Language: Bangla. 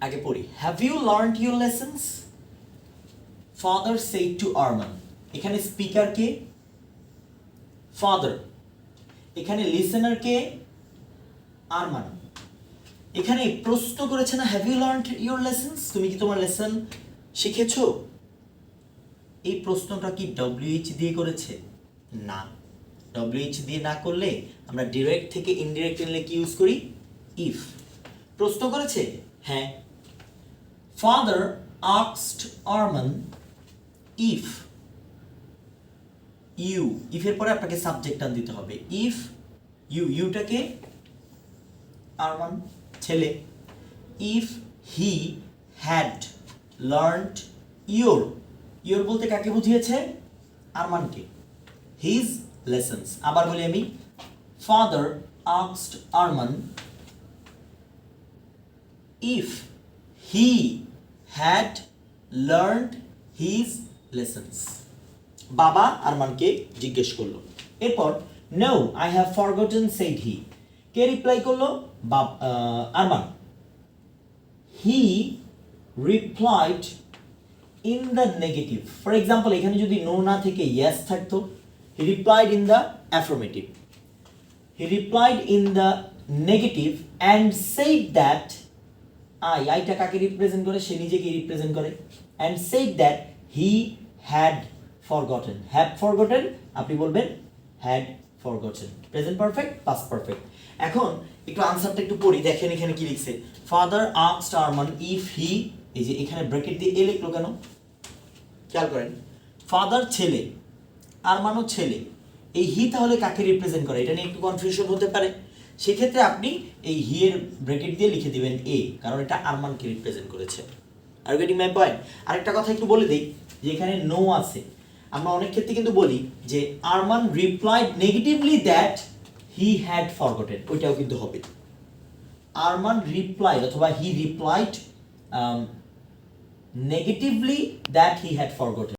আগে পড়ি। Have you learned your lessons? Father said to Arman. এখানে স্পিকার কে? ফাদার। এখানে লিসেনার কে? আরমান। এখানে প্রশ্ন করেছে না, have you learned your lessons? তুমি কি তোমার লেসন শিখেছো? এই প্রশ্নটা কি ডব্লিউএইচ দিয়ে করেছে? না, ডব্লিউএইচ দিয়ে না করলে আমরা ডিরেক্ট থেকে ইনডিরেক্ট এনলে কি ইউজ করি? ইফ। প্রশ্ন করেছে? হ্যাঁ। Father asked Arman if you, ইফের পরে আপনাকে সাবজেক্ট টান দিতে হবে। ইফ ইউ, ইউটাকে আরমান ছেলে। If he had learned your, your বলতে কাকে বুঝিয়েছে? আরমানকে। His lessons. আবার বলি আমি, father asked Arman if he had learned his lessons. বাবা আরমানকে জিজ্ঞেস করলো। এরপর no I have forgotten said he. কে রিপ্লাই করলো? Arman. He replied in the negative. For example এখানে যদি নো না থেকে ইয়েস থাকতো, he replied in the affirmative. He replied in the negative and said that, আইটা কাকে রিপ্রেজেন্ট করে? সে নিজেকে রিপ্রেজেন্ট করে। And said that he had forgotten. Have forgotten আপনি বলবেন had forgotten. Present perfect, past perfect. এখন একটু আনসারটা একটু পড়ি, দেখেন এখানে কি লিখছে। ফাদার আস্কড আরমান ইফ হি, এই যে এখানে ব্র্যাকেট দিয়ে এ লিখলো কেন খেয়াল করেন। ফাদার ছেলে, আরমানও ছেলে, এই হি তাহলে কাকে রিপ্রেজেন্ট করে? এটা নিয়ে একটু কনফিউশন হতে পারে। সেক্ষেত্রে আপনি এই হি এর ব্র্যাকেট দিয়ে লিখে দিবেন এ, কারণ এটা আরমানকে রিপ্রেজেন্ট করেছে। Are getting my point. আরেকটা কথা একটু বলে দিই যে এখানে নো আছে, আমরা অনেক ক্ষেত্রে কিন্তু বলি যে Arman replied negatively that he had forgotten, ওইটাও কিন্তু হবে। আরমান রিপ্লাইড অথবা হি replied negatively that he had forgotten.